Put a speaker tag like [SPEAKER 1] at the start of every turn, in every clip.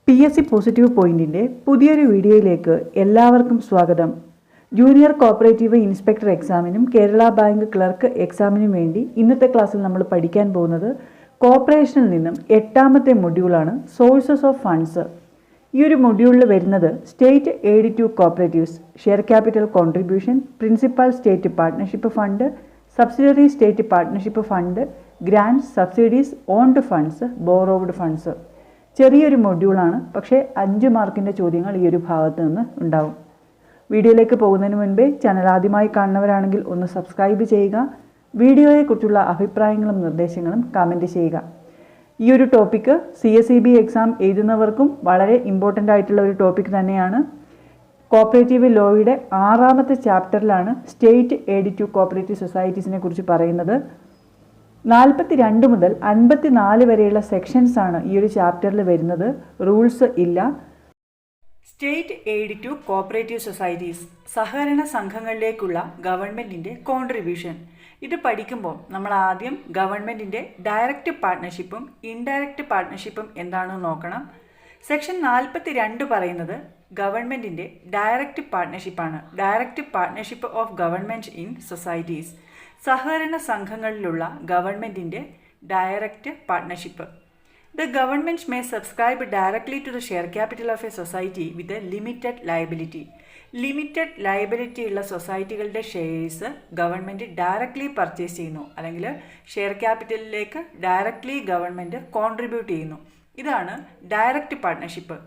[SPEAKER 1] PSC positive പോയിന്റിൻ്റെ പുതിയൊരു വീഡിയോയിലേക്ക് എല്ലാവർക്കും സ്വാഗതം. ജൂനിയർ കോപ്പറേറ്റീവ് ഇൻസ്പെക്ടർ എക്സാമിനും കേരള ബാങ്ക് ക്ലർക്ക് എക്സാമിനും വേണ്ടി ഇന്നത്തെ ക്ലാസ്സിൽ നമ്മൾ പഠിക്കാൻ പോകുന്നത് കോർപ്പറേഷനിൽ നിന്നും 8ാമത്തെ മൊഡ്യൂളാണ് സോഴ്സസ് ഓഫ് ഫണ്ട്സ്. ഈ ഒരു മൊഡ്യൂളിൽ വരുന്നത് state aid to cooperatives, share capital contribution, principal state partnership fund, subsidiary state partnership fund, grant subsidies, owned funds, borrowed funds. ചെറിയൊരു മൊഡ്യൂളാണ്, പക്ഷേ 5 മാർക്കിൻ്റെ ചോദ്യങ്ങൾ ഈ ഒരു ഭാഗത്ത് നിന്ന് ഉണ്ടാവും. വീഡിയോയിലേക്ക് പോകുന്നതിന് മുൻപേ ചാനൽ ആദ്യമായി കാണുന്നവരാണെങ്കിൽ ഒന്ന് സബ്സ്ക്രൈബ് ചെയ്യുക. വീഡിയോയെക്കുറിച്ചുള്ള അഭിപ്രായങ്ങളും നിർദ്ദേശങ്ങളും കമൻറ്റ് ചെയ്യുക. ഈ ഒരു ടോപ്പിക്ക് CSEB എക്സാം എഴുതുന്നവർക്കും വളരെ ഇമ്പോർട്ടൻ്റ് ആയിട്ടുള്ള ഒരു ടോപ്പിക് തന്നെയാണ്. കോപ്പറേറ്റീവ് ലോയുടെ 6ാമത്തെ ചാപ്റ്ററിലാണ് സ്റ്റേറ്റ് എയ്ഡ് ടു കോപ്പറേറ്റീവ് സൊസൈറ്റീസിനെ കുറിച്ച് പറയുന്നത്. 42 മുതൽ 54 വരെയുള്ള സെക്ഷൻസ് ആണ് ഈ ഒരു ചാപ്റ്ററിൽ വരുന്നത്. റൂൾസ് ഇല്ല. State aid to cooperative societies, സഹകരണ സംഘങ്ങളിലേക്കുള്ള ഗവൺമെൻറ്റിൻ്റെ കോൺട്രിബ്യൂഷൻ. ഇത് പഠിക്കുമ്പോൾ നമ്മൾ ആദ്യം ഗവൺമെൻറ്റിൻ്റെ ഡയറക്റ്റ് പാർട്ട്ണർഷിപ്പും ഇൻഡയറക്റ്റ് പാർട്ട്ണർഷിപ്പും എന്താണെന്ന് നോക്കണം. സെക്ഷൻ 42 പറയുന്നത് ഗവൺമെൻറ്റിൻ്റെ ഡയറക്റ്റ് പാർട്ട്ണർഷിപ്പാണ്. Direct partnership of government in societies, സഹകരണ സംഘങ്ങളിലുള്ള ഗവൺമെൻറ്റിൻ്റെ direct partnership. The government may subscribe directly to the share capital of a society with limited liability. Limited liability ഉള്ള സൊസൈറ്റികളുടെ ഷെയർസ് ഗവൺമെൻറ് ഡയറക്ട്ലി പർച്ചേസ് ചെയ്യുന്നു, അല്ലെങ്കിൽ ഷെയർ ക്യാപിറ്റലിലേക്ക് directly government contribute ചെയ്യുന്നു. ഇതാണ് ഡയറക്റ്റ് പാർട്ട്ണർഷിപ്പ്.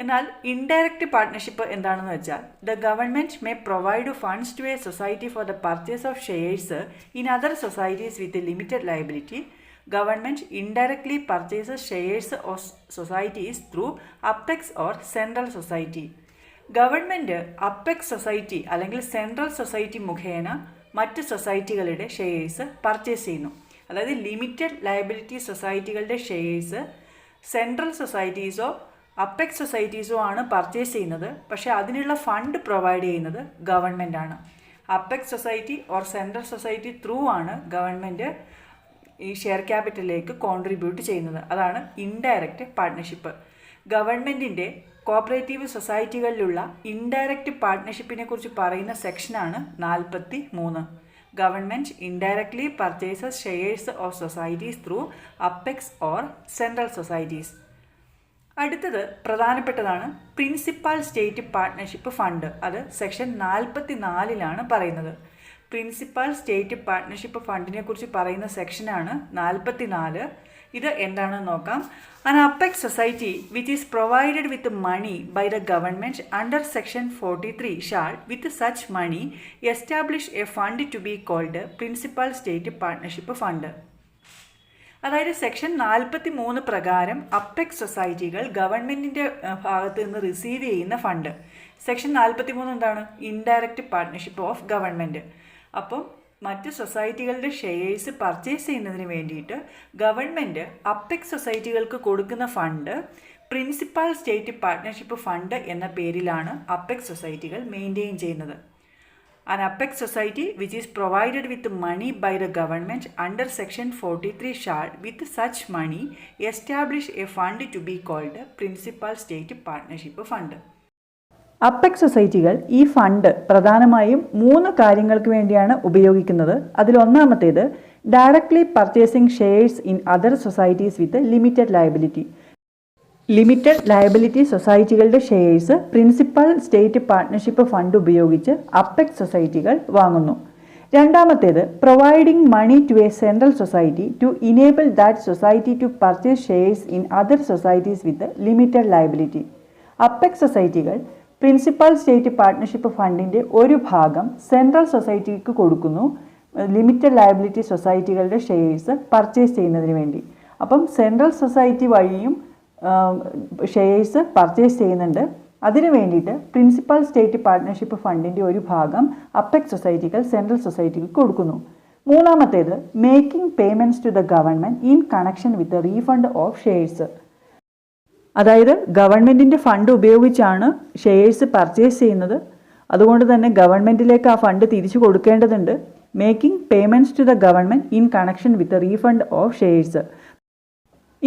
[SPEAKER 1] എന്നാൽ ഇൻഡയറക്റ്റ് പാർട്ട്ണർഷിപ്പ് എന്താണെന്ന് വെച്ചാൽ the government may provide funds to a society for the purchase of shares in other societies with limited liability. Government indirectly purchases shares of societies through apex or central society. Government apex society അല്ലെങ്കിൽ central society മുഖേന മറ്റ് സൊസൈറ്റികളുടെ shares purchase ചെയ്യുന്നു. അതായത് limited liability സൊസൈറ്റികളുടെ shares central സൊസൈറ്റീസോ apex സൊസൈറ്റീസോ ആണ് പർച്ചേസ് ചെയ്യുന്നത്. പക്ഷേ അതിനുള്ള ഫണ്ട് പ്രൊവൈഡ് ചെയ്യുന്നത് ഗവൺമെൻറ് ആണ്. Apex society or central society through ആണ് ഗവൺമെൻറ് ഈ ഷെയർ ക്യാപിറ്റലിലേക്ക് കോൺട്രിബ്യൂട്ട് ചെയ്യുന്നത്. അതാണ് ഇൻഡയറക്റ്റ് പാർട്ട്ണർഷിപ്പ്. ഗവൺമെൻറ്റിൻ്റെ കോപ്പറേറ്റീവ് സൊസൈറ്റികളിലുള്ള ഇൻഡയറക്റ്റ് പാർട്ട്ണർഷിപ്പിനെ കുറിച്ച് പറയുന്ന സെക്ഷനാണ് 43. Government indirectly purchases shares of societies through apex or central societies. അടുത്തത് പ്രധാനപ്പെട്ടതാണ് പ്രിൻസിപ്പൽ സ്റ്റേറ്റ് പാർട്ട്ണർഷിപ്പ് ഫണ്ട്. അത് സെക്ഷൻ 44 പറയുന്നത്. പ്രിൻസിപ്പൽ സ്റ്റേറ്റ് പാർട്ട്ണർഷിപ്പ് ഫണ്ടിനെ കുറിച്ച് പറയുന്ന സെക്ഷനാണ് 44. ഇത് എന്താണെന്ന് നോക്കാം. An apex society which is provided with money by the government under section 43 shall with such money establish a fund to be called principal state partnership fund. അതായത് section 43 പ്രകാരം apex സൊസൈറ്റികൾ ഗവൺമെൻറ്റിൻ്റെ ഭാഗത്ത് നിന്ന് റിസീവ് ചെയ്യുന്ന ഫണ്ട്. സെക്ഷൻ 43 എന്താണ്? Indirect partnership of government. അപ്പം മറ്റ് സൊസൈറ്റികളുടെ ഷെയർസ് പർച്ചേസ് ചെയ്യുന്നതിന് വേണ്ടിയിട്ട് ഗവൺമെൻറ് അപ്പെക്സ് സൊസൈറ്റികൾക്ക് കൊടുക്കുന്ന fund principal state partnership fund എന്ന പേരിലാണ് അപ്പെക്സ് സൊസൈറ്റികൾ മെയിൻറ്റെയിൻ ചെയ്യുന്നത്. An apex society which is provided with money by the government under section 43 shall with such money establish a fund to be called principal state partnership fund. Apex സൊസൈറ്റികൾ ഈ fund പ്രധാനമായും 3 കാര്യങ്ങൾക്ക് വേണ്ടിയാണ് ഉപയോഗിക്കുന്നത്. അതിലൊന്നാമത്തേത് directly purchasing shares in other societies with limited liability. Limited liability സൊസൈറ്റികളുടെ shares principal state partnership fund ഉപയോഗിച്ച് apex സൊസൈറ്റികൾ വാങ്ങുന്നു. രണ്ടാമത്തേത് providing money to a central society to enable that society to purchase shares in other societies with limited liability. Apex സൊസൈറ്റികൾ principal state partnership ഫണ്ടിൻ്റെ ഒരു ഭാഗം central സൊസൈറ്റിക്ക് കൊടുക്കുന്നു, ലിമിറ്റഡ് ലയബിലിറ്റി സൊസൈറ്റികളുടെ ഷെയർസ് പർച്ചേസ് ചെയ്യുന്നതിന് വേണ്ടി. അപ്പം സെൻട്രൽ സൊസൈറ്റി വഴിയും ഷെയർസ് പർച്ചേസ് ചെയ്യുന്നുണ്ട്. അതിനു വേണ്ടിയിട്ട് പ്രിൻസിപ്പൽ സ്റ്റേറ്റ് പാർട്ട്ണർഷിപ്പ് ഫണ്ടിൻ്റെ ഒരു ഭാഗം അപ്പെക്സ് സൊസൈറ്റികൾ സെൻട്രൽ സൊസൈറ്റിക്ക് കൊടുക്കുന്നു. മൂന്നാമത്തേത് making payments to the government in connection with refund of shares. അതായത് ഗവൺമെൻറ്റിൻ്റെ ഫണ്ട് ഉപയോഗിച്ചാണ് ഷെയർസ് പർച്ചേസ് ചെയ്യുന്നത്. അതുകൊണ്ട് തന്നെ ഗവൺമെൻറ്റിലേക്ക് ആ ഫണ്ട് തിരിച്ചു കൊടുക്കേണ്ടതുണ്ട്. Making payments to the government in connection with refund of shares.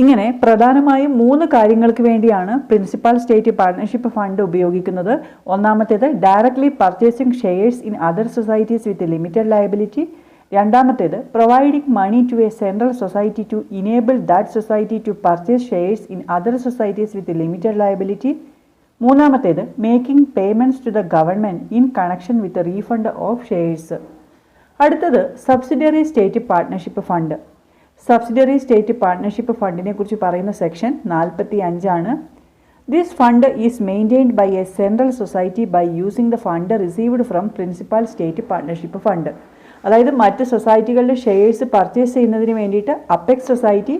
[SPEAKER 1] ഇങ്ങനെ പ്രധാനമായും 3 കാര്യങ്ങൾക്ക് വേണ്ടിയാണ് പ്രിൻസിപ്പൽ സ്റ്റേറ്റ് പാർട്ട്ണർഷിപ്പ് ഫണ്ട് ഉപയോഗിക്കുന്നത്. ഒന്നാമത്തേത് directly purchasing shares in other societies with limited liability. രണ്ടാമത്തേത് providing money to a central society to enable that society to purchase shares in other societies with limited liability. മൂന്നാമത്തേത് making payments to the government in connection with refund of shares. അടുത്തത് subsidiary state partnership fund. Subsidiary state partnership ഫണ്ടിനെ കുറിച്ച് പറയുന്ന section 45 ആണ്. This fund is maintained by a central society by using the fund received from principal state partnership fund. അതായത് മറ്റ് സൊസൈറ്റികളുടെ shares purchase ചെയ്യുന്നതിന് വേണ്ടിയിട്ട് apex society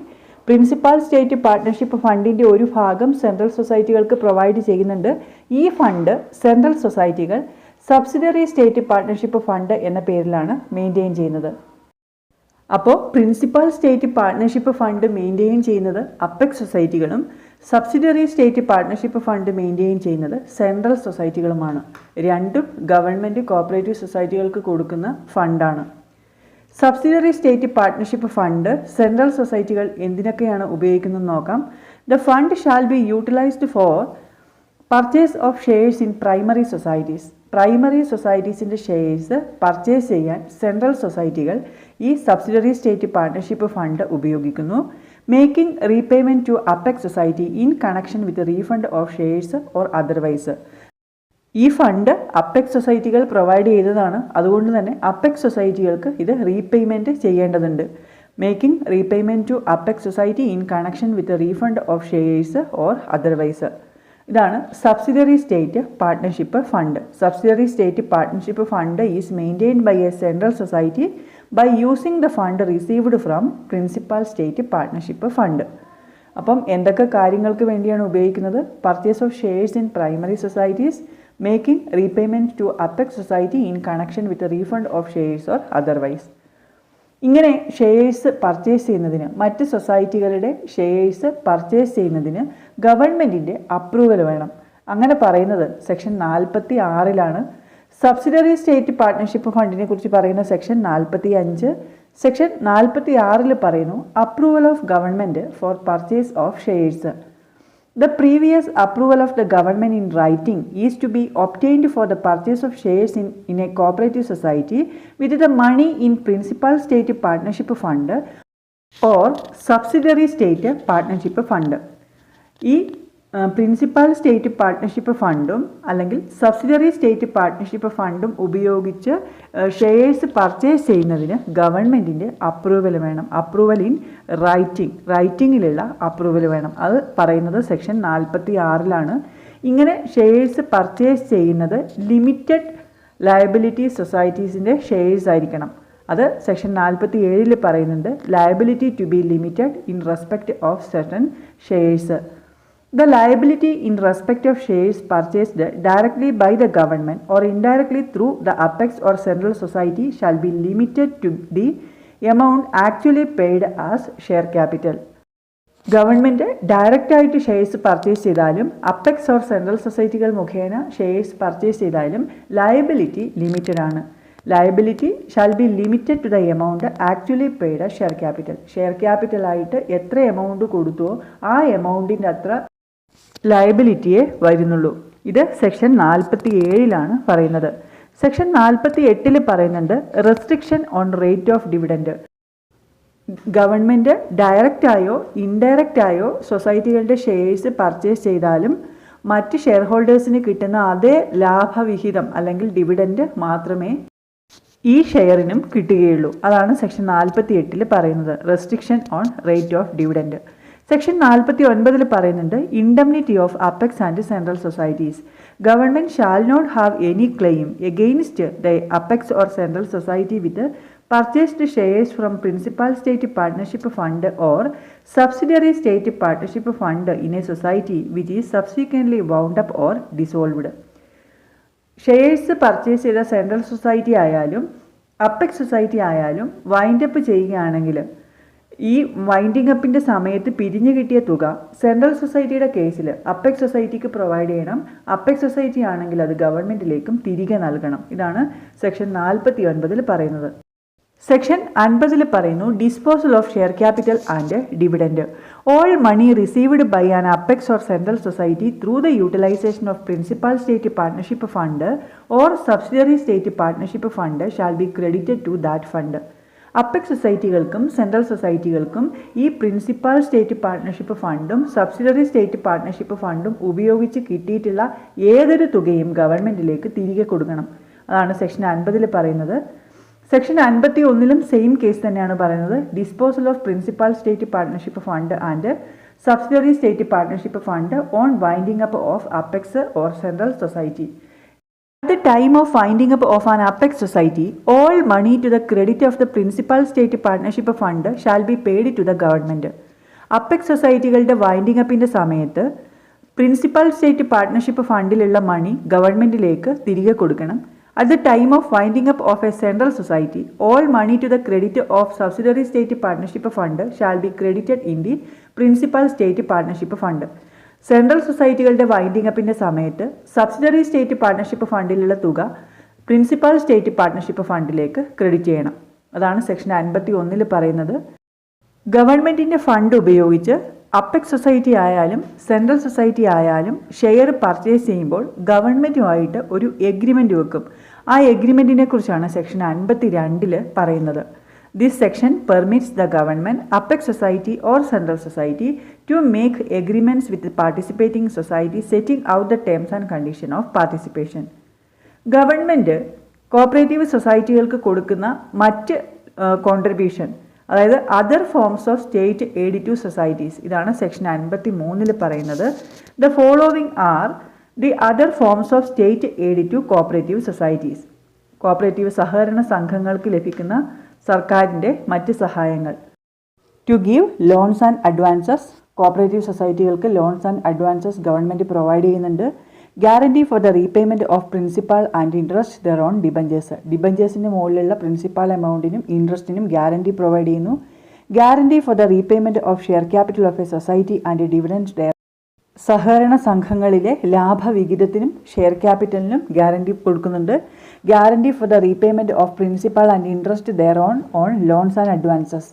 [SPEAKER 1] principal state partnership ഫണ്ടിൻ്റെ ഒരു ഭാഗം സെൻട്രൽ സൊസൈറ്റികൾക്ക് പ്രൊവൈഡ് ചെയ്യുന്നുണ്ട്. ഈ ഫണ്ട് സെൻട്രൽ സൊസൈറ്റികൾ സബ്സിഡിയറി സ്റ്റേറ്റ് പാർട്ട്ണർഷിപ്പ് ഫണ്ട് എന്ന പേരിലാണ് മെയിൻറ്റെയിൻ ചെയ്യുന്നത്. അപ്പോൾ principal state partnership fund maintain ചെയ്യുന്നത് അപ്പെക്സ് സൊസൈറ്റികളും subsidiary state partnership fund maintain ചെയ്യുന്നത് സെൻട്രൽ സൊസൈറ്റികളുമാണ്. രണ്ടും ഗവൺമെൻറ് കോപ്പറേറ്റീവ് സൊസൈറ്റികൾക്ക് കൊടുക്കുന്ന ഫണ്ടാണ്. Subsidiary state partnership fund central സൊസൈറ്റികൾ എന്തിനൊക്കെയാണ് ഉപയോഗിക്കുന്നതെന്ന് നോക്കാം. The fund shall be utilised for purchase of shares in primary societies. Primary സൊസൈറ്റീസിൻ്റെ ഷെയർസ് പർച്ചേസ് ചെയ്യാൻ സെൻട്രൽ സൊസൈറ്റികൾ ഈ സബ്സിഡിയറി സ്റ്റേറ്റ് പാർട്ട്ണർഷിപ്പ് ഫണ്ട് ഉപയോഗിക്കുന്നു. Making repayment to apex society in connection with refund of shares or otherwise. ഈ fund apex സൊസൈറ്റികൾ provide ചെയ്തതാണ്. അതുകൊണ്ട് തന്നെ അപ്പെക്സ് സൊസൈറ്റികൾക്ക് ഇത് റീപേയ്മെൻറ്റ് ചെയ്യേണ്ടതുണ്ട്. Making repayment to apex society in connection with refund of shares or otherwise. ഇതാണ് subsidiary state partnership fund. Subsidiary state partnership fund is maintained by a central society by using the fund received from principal state partnership fund. അപ്പം എന്തൊക്കെ കാര്യങ്ങൾക്ക് വേണ്ടിയാണ് ഉപയോഗിക്കുന്നത്? Purchase of shares in primary societies, making repayment to apex society in connection with refund of shares or otherwise. ഇങ്ങനെ shares purchase ചെയ്യുന്നതിന്, മറ്റ് സൊസൈറ്റികളുടെ shares purchase ചെയ്യുന്നതിന് ഗവൺമെൻറ്റിൻ്റെ അപ്രൂവൽ വേണം. അങ്ങനെ പറയുന്നത് സെക്ഷൻ 46 സബ്സിഡിയറി സ്റ്റേറ്റ് പാർട്ട്ണർഷിപ്പ് ഫണ്ടിനെ കുറിച്ച് പറയുന്ന സെക്ഷൻ 45. സെക്ഷൻ 46 പറയുന്നു approval of government four purchase of shares. The previous approval of the government in writing is to be obtained for the purchase of shares in a cooperative society with the money in principal state partnership fund or subsidiary state partnership fund. ഈ principal state partnership ഫണ്ടും അല്ലെങ്കിൽ subsidiary state partnership ഫണ്ടും ഉപയോഗിച്ച് shares purchase ചെയ്യുന്നതിന് ഗവൺമെൻറ്റിൻ്റെ approval വേണം. Approval in റൈറ്റിങ്ങിലുള്ള approval വേണം. അത് പറയുന്നത് സെക്ഷൻ 46 ഇങ്ങനെ ഷെയർസ് പർച്ചേസ് ചെയ്യുന്നത് ലിമിറ്റഡ് ലയബിലിറ്റി സൊസൈറ്റീസിൻ്റെ ഷെയർസ് ആയിരിക്കണം. അത് സെക്ഷൻ 47 പറയുന്നുണ്ട് liability to be limited in respect of certain shares. The liability in respect of shares purchased directly by the government or indirectly through the apex or central society shall be limited to the amount actually paid as share capital. Government ഡയറക്റ്റായിട്ട് shares purchase ചെയ്താലും apex or central സൊസൈറ്റികൾ മുഖേന shares purchase ചെയ്താലും liability limited ആണ്. Liability shall be limited to the amount actually paid as share capital. Share ക്യാപിറ്റലായിട്ട് എത്ര amount കൊടുത്തുവോ ആ എമൗണ്ടിൻ്റെ അത്ര ലയബിലിറ്റിയെ വരുന്നുള്ളൂ. ഇത് സെക്ഷൻ 47 പറയുന്നത്. സെക്ഷൻ 48 പറയുന്നുണ്ട് restriction on rate of dividend. Government ഡയറക്റ്റായോ ഇൻഡയറക്റ്റായോ സൊസൈറ്റികളുടെ ഷെയർസ് പർച്ചേസ് ചെയ്താലും മറ്റ് ഷെയർ ഹോൾഡേഴ്സിന് കിട്ടുന്ന അതേ ലാഭവിഹിതം അല്ലെങ്കിൽ ഡിവിഡൻഡ് മാത്രമേ ഈ ഷെയറിനും കിട്ടുകയുള്ളൂ. അതാണ് സെക്ഷൻ 48 പറയുന്നത് restriction on rate of dividend. Section 49 പറയുന്നുണ്ട് indemnity of apex and central societies. Government shall not have any claim against the apex or central society with purchased shares from principal state partnership fund or subsidiary state partnership fund in a society which is subsequently wound up or dissolved. Shares purchase ചെയ്ത central society ആയാലും apex society ആയാലും wind up ചെയ്യുകയാണെങ്കിൽ ഈ winding അപ്പിൻ്റെ സമയത്ത് പിരിഞ്ഞു കിട്ടിയ തുക central സൊസൈറ്റിയുടെ കേസിൽ അപ്പെക്സ് സൊസൈറ്റിക്ക് പ്രൊവൈഡ് ചെയ്യണം. അപ്പെക്സ് സൊസൈറ്റി ആണെങ്കിൽ അത് ഗവൺമെൻറ്റിലേക്കും തിരികെ നൽകണം. ഇതാണ് സെക്ഷൻ 49 പറയുന്നത്. സെക്ഷൻ 50 പറയുന്നു disposal of share capital and dividend. All money received by an apex or central society through the utilisation of principal state partnership fund or subsidiary state partnership fund shall be credited to that fund. Apex സൊസൈറ്റികൾക്കും central സൊസൈറ്റികൾക്കും ഈ principal state partnership ഫണ്ടും subsidiary state partnership ഫണ്ടും ഉപയോഗിച്ച് കിട്ടിയിട്ടുള്ള ഏതൊരു തുകയും ഗവൺമെൻറ്റിലേക്ക് തിരികെ കൊടുക്കണം. അതാണ് സെക്ഷൻ 50 പറയുന്നത്. സെക്ഷൻ 51 സെയിം കേസ് തന്നെയാണ് പറയുന്നത്. Disposal of principal state partnership fund and subsidiary state partnership fund on winding up of apex or central society. At the time of winding up of an apex society, all money to the credit of the principal state partnership fund shall be paid to the government. Apex സൊസൈറ്റികളുടെ winding അപ്പിൻ്റെ സമയത്ത് principal state partnership ഫണ്ടിലുള്ള money ഗവൺമെൻറ്റിലേക്ക് തിരികെ കൊടുക്കണം. At the time of winding up of a central society, all money to the credit of subsidiary state partnership fund shall be credited in the principal state partnership fund. Central സൊസൈറ്റികളുടെ winding അപ്പിൻ്റെ സമയത്ത് subsidiary state partnership ഫണ്ടിലുള്ള തുക principal state partnership ഫണ്ടിലേക്ക് credit ചെയ്യണം. അതാണ് section 51 പറയുന്നത്. ഗവൺമെൻറ്റിൻ്റെ ഫണ്ട് ഉപയോഗിച്ച് അപ്പെക്സ് സൊസൈറ്റി ആയാലും സെൻട്രൽ സൊസൈറ്റി ആയാലും ഷെയർ പർച്ചേസ് ചെയ്യുമ്പോൾ ഗവൺമെൻറ്റുമായിട്ട് ഒരു എഗ്രിമെൻ്റ് വെക്കും. ആ എഗ്രിമെൻറ്റിനെ കുറിച്ചാണ് സെക്ഷൻ 52 പറയുന്നത്. This section permits the government, apex society or central society to make agreements with participating society setting out the terms and condition of participation. Government cooperative സൊസൈറ്റികൾക്ക് കൊടുക്കുന്ന മറ്റ് കോൺട്രിബ്യൂഷൻ, അതായത് other forms of state aid to societies, ഇതാണ് section 53 പറയുന്നത്. The following are the other forms of state aid to cooperative societies. Cooperative സഹകരണ സംഘങ്ങൾക്ക് ലഭിക്കുന്ന സർക്കാരിൻ്റെ മറ്റ് സഹായങ്ങൾ. To give loans and advances, cooperative സൊസൈറ്റികൾക്ക് loans and advances government provide ചെയ്യുന്നുണ്ട്. Guarantee for the repayment of principal and interest thereon debentures, ഡിബഞ്ചേഴ്സിന് മുകളിലുള്ള പ്രിൻസിപ്പൽ എമൗണ്ടിനും ഇൻട്രസ്റ്റിനും ഗ്യാരണ്ടി പ്രൊവൈഡ് ചെയ്യുന്നു. Guarantee for the repayment of share capital of a society and dividend there, സഹകരണ സംഘങ്ങളിലെ ലാഭവിഹിതത്തിനും share ക്യാപിറ്റലിനും ഗ്യാരണ്ടി കൊടുക്കുന്നുണ്ട്. Guarantee for the repayment of principal and interest thereon loans and advances.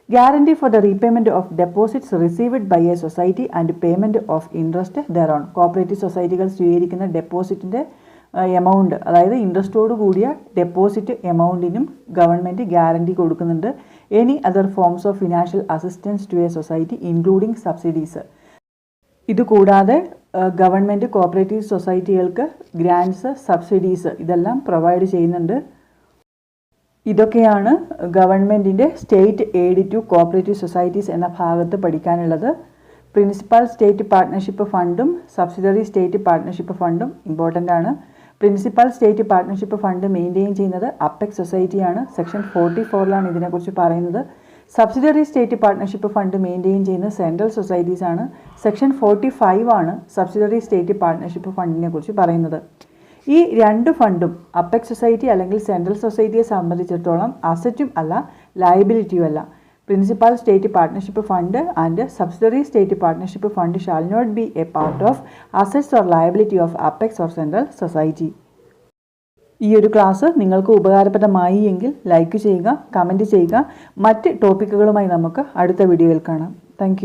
[SPEAKER 1] Guarantee for the repayment of deposits received by a society and payment of interest thereon. Cooperative സൊസൈറ്റികൾ സ്വീകരിക്കുന്ന ഡെപ്പോസിറ്റിൻ്റെ amount, അതായത് ഇൻട്രസ്റ്റോട് കൂടിയ deposit എമൗണ്ടിനും government guarantee കൊടുക്കുന്നുണ്ട്. Any other forms of financial assistance to a society including subsidies. ഇതുകൂടാതെ government cooperative സൊസൈറ്റികൾക്ക് ഗ്രാൻറ്റ്സ്, സബ്സിഡീസ് ഇതെല്ലാം പ്രൊവൈഡ് ചെയ്യുന്നുണ്ട്. ഇതൊക്കെയാണ് ഗവൺമെൻറ്റിൻ്റെ state aid to cooperative societies എന്ന ഭാഗത്ത് പഠിക്കാനുള്ളത്. പ്രിൻസിപ്പൽ സ്റ്റേറ്റ് പാർട്ണർഷിപ്പ് ഫണ്ടും സബ്സിഡറി സ്റ്റേറ്റ് പാർട്ണർഷിപ്പ് ഫണ്ടും ഇമ്പോർട്ടൻ്റ് ആണ്. Principal state partnership fund maintain ചെയ്യുന്നത് അപ്പെക്സ് സൊസൈറ്റിയാണ്. സെക്ഷൻ 44 ഇതിനെക്കുറിച്ച് പറയുന്നത്. Subsidiary state partnership fund maintain ചെയ്യുന്ന സെൻട്രൽ സൊസൈറ്റീസ് ആണ്. സെക്ഷൻ 45 സബ്സിഡറി സ്റ്റേറ്റ് പാർട്ണർഷിപ്പ് ഫണ്ടിനെ കുറിച്ച് പറയുന്നത്. ഈ രണ്ട് ഫണ്ടും അപ്പെക്സ് സൊസൈറ്റി അല്ലെങ്കിൽ സെൻട്രൽ സൊസൈറ്റിയെ സംബന്ധിച്ചിടത്തോളം അസറ്റും അല്ല ലയബിലിറ്റിയും അല്ല. Principal state partnership fund and subsidiary state partnership fund shall not be a part of assets or liability of apex or central society. ഈ ഒരു ക്ലാസ് നിങ്ങൾക്ക് ഉപകാരപ്രദമായി എങ്കിൽ ലൈക്ക് ചെയ്യുക, കമൻറ്റ് ചെയ്യുക. മറ്റ് ടോപ്പിക്കുകളുമായി നമുക്ക് അടുത്ത വീഡിയോയിൽ കാണാം. താങ്ക്